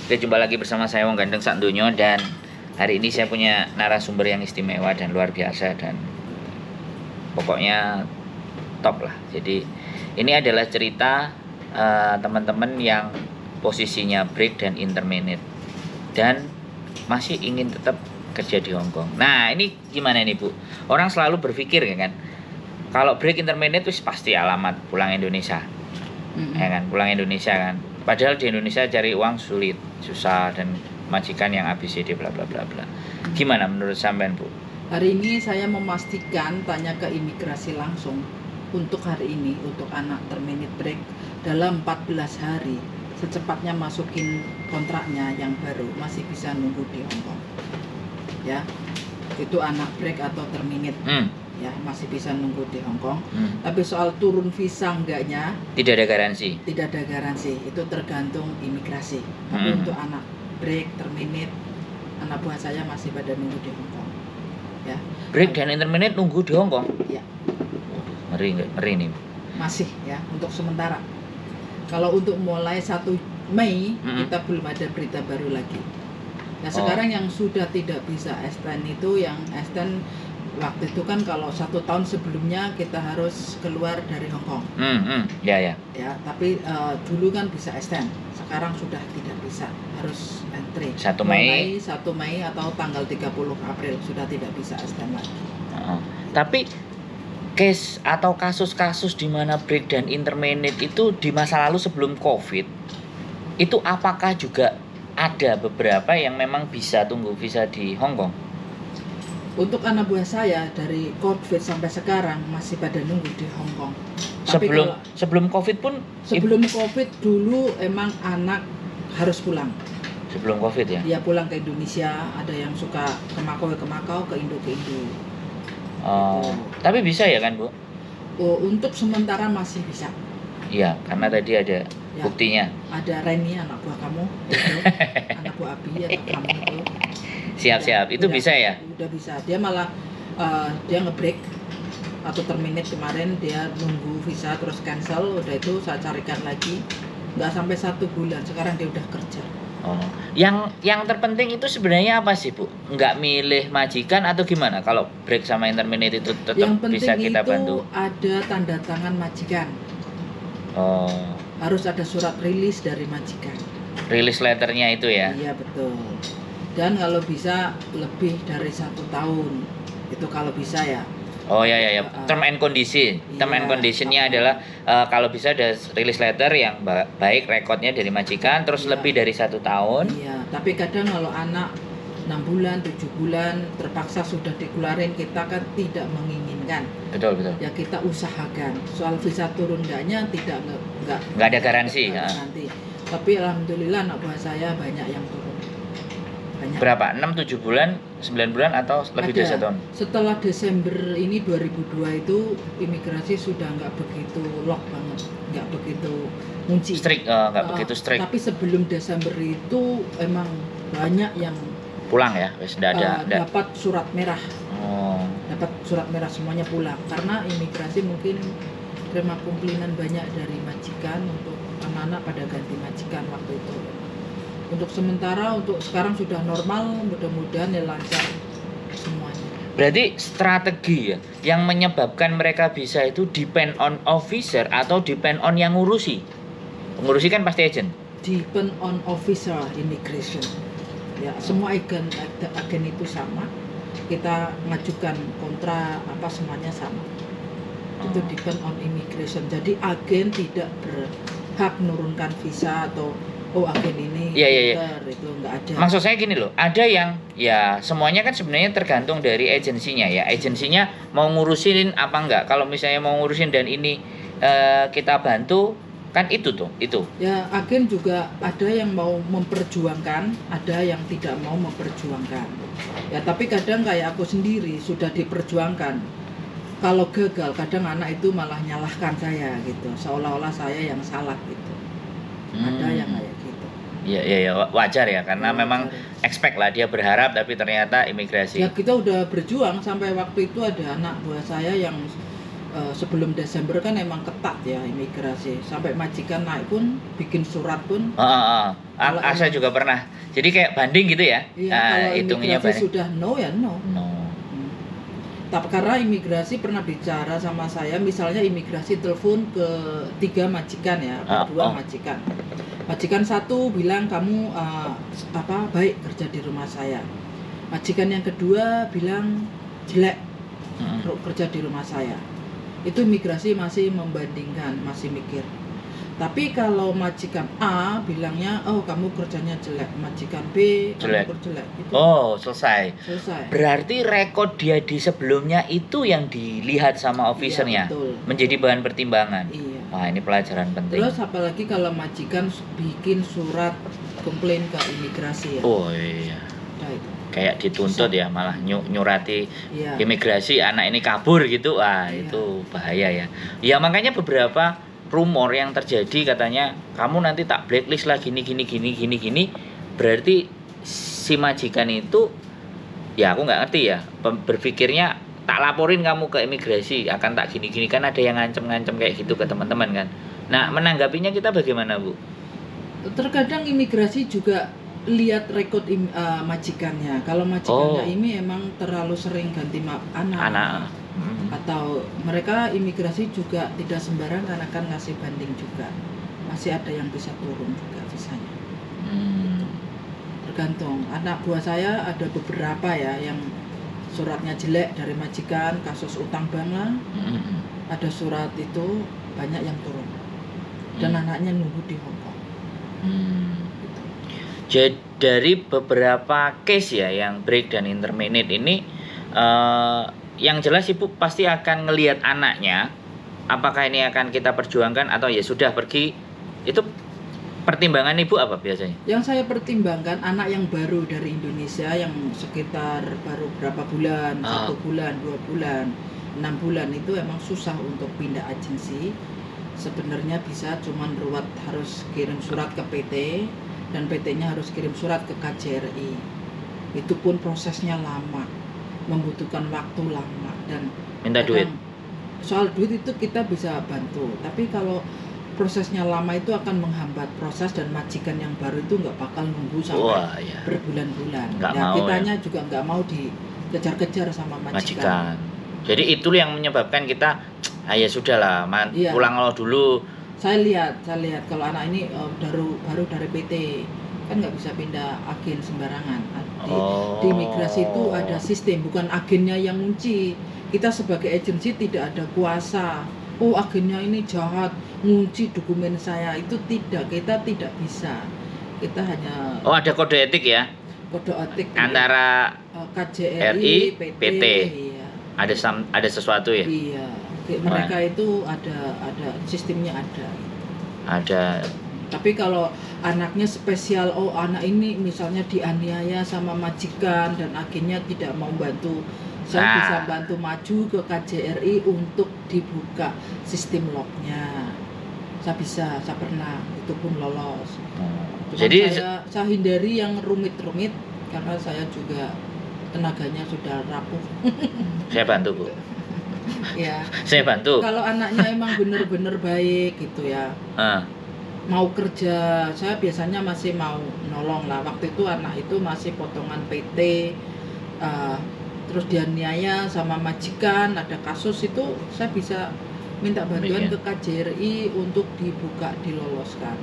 Oke, jumpa lagi bersama saya Wong Gandeng Sak Donya, dan hari ini saya punya narasumber yang istimewa dan luar biasa dan pokoknya top lah. Jadi ini adalah cerita teman-teman yang posisinya break dan intermediate dan masih ingin tetap kerja di Hong Kong. Nah, ini gimana nih, Bu? Orang selalu berpikir ya kan, kalau break intermediate itu pasti alamat pulang Indonesia. Ya kan, pulang Indonesia kan. Padahal di Indonesia cari uang sulit, susah, dan majikan yang ABCD bla bla bla bla. Gimana menurut sampean, Bu? Hari ini saya memastikan tanya ke imigrasi langsung untuk hari ini, untuk anak terminate break dalam 14 hari secepatnya masukin kontraknya yang baru, masih bisa nunggu di Hong Kong. Ya, itu anak break atau terminate. Ya, masih bisa nunggu di Hong Kong. Tapi soal turun visa enggaknya Tidak ada garansi. Tidak ada garansi, itu tergantung imigrasi. Tapi untuk anak break, terminate, anak buah saya masih pada nunggu di Hong Kong. Ya. Break dan intermediate nunggu di Hong Kong? Ya. Ngeri nih. Masih ya, untuk sementara. Kalau untuk mulai 1 Mei, kita belum ada berita baru lagi. Nah, sekarang yang sudah tidak bisa extend itu, yang extend waktu itu kan kalau 1 tahun sebelumnya kita harus keluar dari Hong Kong. Ya. Ya, tapi dulu kan bisa extend. Sekarang sudah tidak bisa, harus entry. 1 Mei. Mulai 1 Mei atau tanggal 30 April sudah tidak bisa extend lagi. Tapi case atau kasus-kasus di mana break dan intermediate itu di masa lalu sebelum COVID, itu apakah juga ada beberapa yang memang bisa tunggu visa di Hong Kong? Untuk anak buah saya dari COVID sampai sekarang masih pada nunggu di Hong Kong. Sebelum COVID pun? Sebelum COVID dulu emang anak harus pulang. Sebelum COVID ya? Dia pulang ke Indonesia, ada yang suka ke Makau, ke Indo. Tapi bisa ya kan, Bu? Untuk sementara masih bisa. Iya, karena tadi ada buktinya. Ada Reni, anak buah kamu, itu, anak buah Abi atau kamu itu. Siap, itu udah, bisa ya? Udah bisa. Dia malah dia ngebreak atau terminate kemarin, dia nunggu visa terus cancel, udah itu saya carikan lagi. Nggak sampai 1 bulan, sekarang dia udah kerja. Yang terpenting itu sebenarnya apa sih, Bu? Nggak milih majikan atau gimana? Kalau break sama intermediate itu tetap bisa kita bantu. Yang penting itu ada tanda tangan majikan. Harus ada surat rilis dari majikan. Rilis letternya itu ya? Iya, betul. Dan kalau bisa lebih dari 1 tahun, itu kalau bisa ya. Ya. Term and condition. Term and conditionnya adalah kalau bisa ada rilis letter yang baik, rekodnya dari majikan, terus lebih dari 1 tahun. Iya, tapi kadang kalau anak 6 bulan, 7 bulan terpaksa sudah dikeluarin, kita kan tidak menginginkan. Betul. Ya kita usahakan. Soal visa turun enggak ada garansi. Nanti. Tapi alhamdulillah anak buah saya banyak yang turun. Banyak. Berapa? 6, 7 bulan, 9 bulan atau lebih dari 1 tahun? Setelah Desember ini 2002 itu imigrasi sudah nggak begitu lock banget, nggak begitu ngunci. Begitu strict. Tapi sebelum Desember itu emang banyak yang pulang ya, wes dapat surat merah. Dapat surat merah semuanya pulang karena imigrasi mungkin terima komplainan banyak dari majikan untuk anak-anak pada ganti majikan waktu itu. Untuk sementara, untuk sekarang sudah normal, mudah-mudahan ya lancar semuanya. Berarti strategi ya yang menyebabkan mereka bisa itu depend on officer atau depend on yang ngurusi? Pengurusi kan pasti agent. Depend on officer immigration. Ya, semua agen itu sama. Kita ngajukan kontra semuanya sama. Itu depend on immigration. Jadi agen tidak berhak menurunkan visa atau agen ini itu nggak ada. Maksud saya gini loh, ada yang ya semuanya kan sebenarnya tergantung dari agensinya ya. Agensinya mau ngurusin apa enggak. Kalau misalnya mau ngurusin dan ini kita bantu, kan itu. Ya, agen juga ada yang mau memperjuangkan, ada yang tidak mau memperjuangkan. Ya, tapi kadang kayak aku sendiri sudah diperjuangkan. Kalau gagal, kadang anak itu malah nyalahkan saya gitu, seolah-olah saya yang salah gitu. Ada yang kayak gitu. Iya, wajar ya, karena memang expect lah, dia berharap tapi ternyata imigrasi. Ya, kita udah berjuang sampai waktu itu ada anak buah saya yang sebelum Desember kan emang ketat ya imigrasi, sampai majikan naik pun bikin surat pun Kalau Saya emang- juga pernah. Jadi kayak banding gitu ya. Iya, Nah, kalau hitungnya imigrasi banding. sudah no ya no. No. Tapi karena imigrasi pernah bicara sama saya, misalnya imigrasi telepon ke 3 majikan ya, berdua majikan. Majikan satu bilang kamu baik kerja di rumah saya. Majikan yang kedua bilang jelek kerja di rumah saya. Itu imigrasi masih membandingkan, masih mikir. Tapi kalau majikan A bilangnya, oh kamu kerjanya jelek, majikan B Jelek. kamu jelek, itu Selesai. selesai. Berarti rekod dia di sebelumnya itu yang dilihat sama officernya, Iya, betul. menjadi bahan pertimbangan. Iya. Wah, ini pelajaran penting. Terus apalagi kalau majikan bikin surat komplain ke imigrasi ya. Oh iya. Nah, itu. Kayak dituntut ya, malah nyurati Iya. imigrasi anak ini kabur gitu. Wah, Iya. itu bahaya ya. Ya makanya beberapa rumor yang terjadi katanya kamu nanti tak blacklist lah gini. Berarti si majikan itu ya aku nggak ngerti ya, berpikirnya tak laporin kamu ke imigrasi akan tak gini kan ada yang ngancem kayak gitu ke teman-teman kan. Nah, menanggapinya kita bagaimana, Bu? Terkadang imigrasi juga lihat rekod majikannya. Kalau majikannya ini emang terlalu sering ganti anak. Atau mereka imigrasi juga tidak sembarangan akan ngasih banding juga. Masih ada yang bisa turun juga visanya. Tergantung. Anak buah saya ada beberapa ya yang suratnya jelek dari majikan, kasus utang bank lah. Ada surat itu banyak yang turun. Dan anaknya nunggu di Hong Kong. Jadi dari beberapa case ya yang break dan interminate ini yang jelas Ibu pasti akan ngelihat anaknya, apakah ini akan kita perjuangkan atau ya sudah pergi. Itu pertimbangan Ibu apa biasanya? Yang saya pertimbangkan anak yang baru dari Indonesia yang sekitar baru berapa bulan, 1 bulan, 2 bulan, 6 bulan itu emang susah untuk pindah agensi. Sebenarnya bisa cuman ruwet harus kirim surat ke PT dan PT-nya harus kirim surat ke KJRI. Itu pun prosesnya lama, membutuhkan waktu lama dan minta duit. Soal duit itu kita bisa bantu, tapi kalau prosesnya lama itu akan menghambat proses dan majikan yang baru itu nggak bakal nunggu sampai berbulan-bulan. Kitanya juga nggak mau dikejar-kejar sama majikan. Jadi itu yang menyebabkan kita ya sudahlah, pulang lo dulu. Saya lihat kalau anak ini baru dari PT kan nggak bisa pindah agen sembarangan. Di imigrasi itu ada sistem, bukan agennya yang ngunci. Kita sebagai agensi tidak ada kuasa. Oh agennya ini jahat, ngunci dokumen saya, itu tidak. Kita tidak bisa. Kita hanya. Oh ada kode etik ya? Kode etik antara KJRI, PT. Iya. Ada sesuatu ya? Iya. Mereka itu ada sistemnya ada. Tapi kalau anaknya spesial, oh anak ini misalnya dianiaya sama majikan dan akhirnya tidak mau bantu, saya bisa bantu maju ke KJRI untuk dibuka sistem lognya. Saya pernah, itu pun lolos. Jadi saya hindari yang rumit-rumit karena saya juga tenaganya sudah rapuh. Saya bantu, Bu. Ya. Saya bantu. Kalau anaknya emang bener-bener baik gitu ya. Mau kerja, saya biasanya masih mau nolong lah. Waktu itu anak itu masih potongan PT, terus dianiaya sama majikan, ada kasus itu saya bisa minta bantuan ke KJRI untuk dibuka, diloloskan.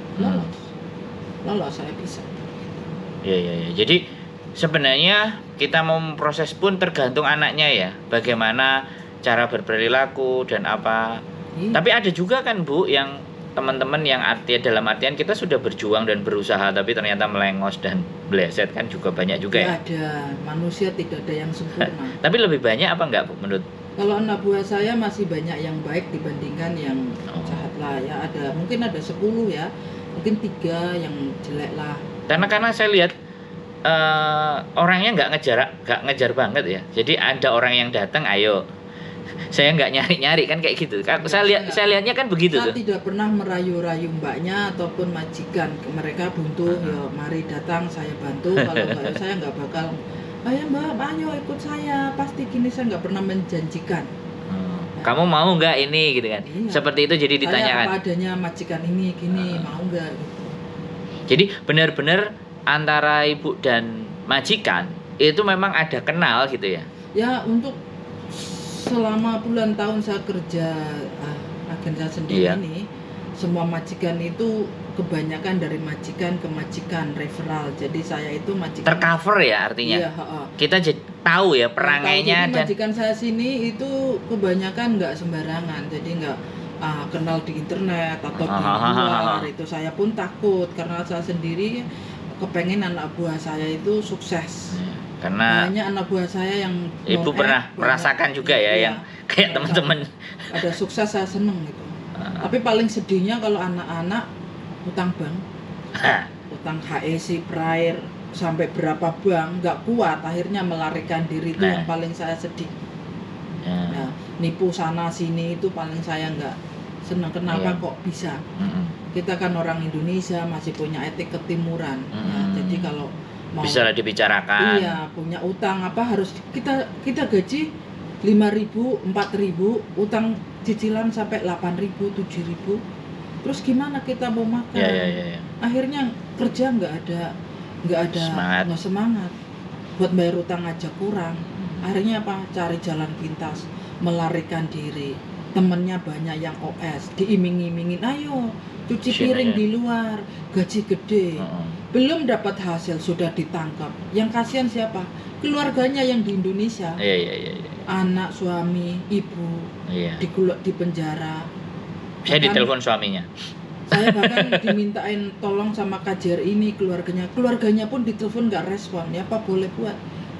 Lolos saya bisa. Iya. Jadi sebenarnya kita mau memproses pun tergantung anaknya ya, bagaimana cara berperilaku dan apa. Tapi ada juga kan Bu yang teman-teman yang dalam artian kita sudah berjuang dan berusaha tapi ternyata melengos dan bleset kan juga banyak juga ya. Ada, manusia tidak ada yang sempurna. Tapi lebih banyak apa enggak Bu menurut? Kalau anak buah saya masih banyak yang baik dibandingkan yang jahat lah ya. Mungkin ada 10 ya, mungkin 3 yang jelek lah. Karena saya lihat orangnya nggak ngejar banget ya. Jadi ada orang yang datang, ayo. Saya nggak nyari kan kayak gitu. Saya lihatnya kan begitu tuh. Saya tidak pernah merayu-rayu mbaknya ataupun majikan. Mereka butuh ya mari datang saya bantu. Kalau enggak saya nggak bakal. Ayo mbak, ayo ikut saya. Pasti gini, saya nggak pernah menjanjikan. Kamu mau nggak ini gitu kan? Iya. Seperti itu jadi ditanyakan. Saya apa adanya majikan ini gini, mau nggak gitu. Jadi benar-benar antara ibu dan majikan itu memang ada kenal gitu ya. Ya untuk selama puluhan tahun saya kerja agen saya sendiri Iya. ini, semua majikan itu kebanyakan dari majikan ke majikan referral. Jadi saya itu majikan Tercover ya artinya. Iya, heeh. Kita tahu ya Tahu, perangainya jadi dan majikan saya sini itu kebanyakan nggak sembarangan, jadi nggak kenal di internet atau di luar. Itu saya pun takut karena saya sendiri kepengen anak buah saya itu sukses. karena Banyak anak buah saya yang ibu non-act, pernah banyak- merasakan juga ya iya, yang kayak iya. teman-teman. Ada sukses saya seneng gitu. Tapi paling sedihnya kalau anak-anak utang bank, utang HEC, Prair, sampai berapa bank nggak kuat, akhirnya melarikan diri itu Nah. yang paling saya sedih. Ya. Nah, nipu sana sini itu paling saya nggak seneng. Kenapa Iya. kok bisa? Mm-mm. Kita kan orang Indonesia masih punya etik ketimuran. Nah, jadi kalau mau Bisa lah dibicarakan. iya punya utang apa harus kita gaji 5.000, 4.000, utang cicilan sampai 8.000, 7.000. Terus gimana kita mau makan? Ya. Akhirnya kerja nggak ada Semangat. nggak semangat. Buat bayar utang aja kurang. Akhirnya apa? Cari jalan pintas, melarikan diri. Temennya banyak yang OS, diiming-imingin, ayo cuci Sini, piring ya. di luar, gaji gede. Heeh. Belum dapat hasil sudah ditangkap. Yang kasihan siapa? Keluarganya yang di Indonesia. Iya. Anak, suami, ibu Iya. di penjara. Saya Bahkan ditelepon suaminya. saya bahkan dimintain tolong sama KJRI ini keluarganya pun ditelepon nggak respon. Ya apa boleh buat,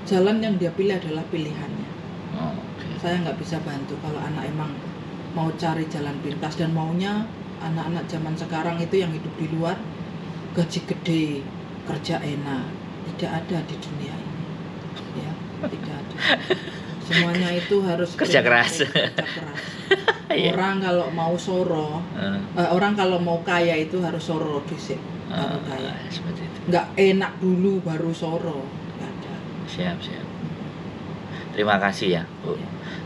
jalan yang dia pilih adalah pilihannya. Oh, oke. Saya nggak bisa bantu kalau anak emang mau cari jalan pintas dan maunya anak-anak zaman sekarang itu yang hidup di luar gaji gede, kerja enak, tidak ada di dunia ini. Ya, tidak ada. Semuanya itu harus Kerja keras. kerja keras. Iya. Orang kalau mau soro, orang kalau mau kaya itu harus soro dhisik baru kaya. Seperti itu. Nggak enak dulu baru soro, nggak ada. Siap. Terima kasih ya, Bu.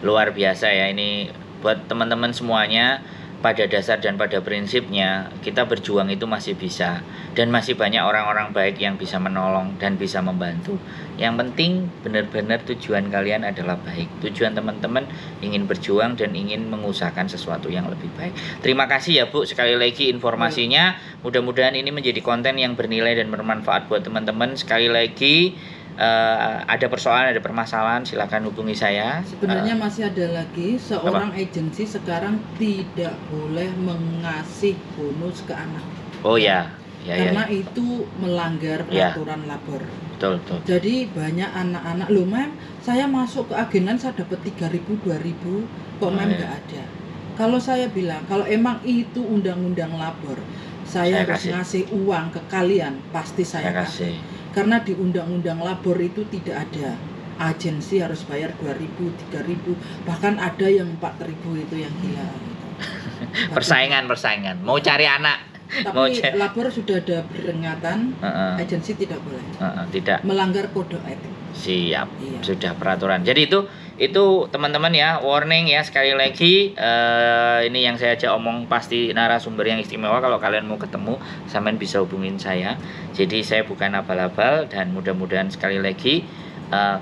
Luar biasa ya ini buat teman-teman semuanya. Pada dasar dan pada prinsipnya kita berjuang itu masih bisa dan masih banyak orang-orang baik yang bisa menolong dan bisa membantu. Yang penting benar-benar tujuan kalian adalah baik. Tujuan teman-teman ingin berjuang dan ingin mengusahakan sesuatu yang lebih baik. Terima kasih ya Bu sekali lagi informasinya. Mudah-mudahan ini menjadi konten yang bernilai dan bermanfaat buat teman-teman. Sekali lagi ada persoalan, ada permasalahan, silakan hubungi saya. Sebenarnya masih ada lagi seorang agensi sekarang tidak boleh mengasih bonus ke anak. Oh ya. Karena itu melanggar Ya. peraturan labor. Betul. Jadi banyak anak-anak, loh mem, saya masuk ke agenan saya dapat 3.000, 2.000, kok mem nggak ada. Kalau saya bilang, kalau emang itu undang-undang labor, saya harus kasih. ngasih uang ke kalian, pasti saya kasih. Karena di undang-undang labor itu tidak ada agensi harus bayar 2.000, 3.000, bahkan ada yang 4.000 itu yang gila. Persaingan. Mau cari anak. Mau Tapi labor sudah ada peringatan, agensi tidak boleh. Tidak. Melanggar kode etik. Siap. Iya. Sudah peraturan. Jadi itu teman-teman ya, warning ya sekali lagi. Ini yang saya ajak omong pasti narasumber yang istimewa. Kalau kalian mau ketemu, sampean bisa hubungin saya. Jadi saya bukan abal-abal dan mudah-mudahan sekali lagi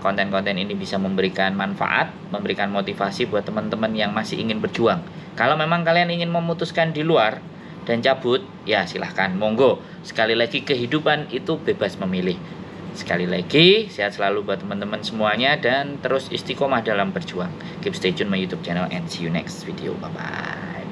konten-konten ini bisa memberikan manfaat, memberikan motivasi buat teman-teman yang masih ingin berjuang. Kalau memang kalian ingin memutuskan di luar dan cabut, ya silahkan, monggo. Sekali lagi kehidupan itu bebas memilih. Sekali lagi, sehat selalu buat teman-teman semuanya dan terus istiqomah dalam berjuang. Keep stay tune my YouTube channel and see you next video. Bye bye.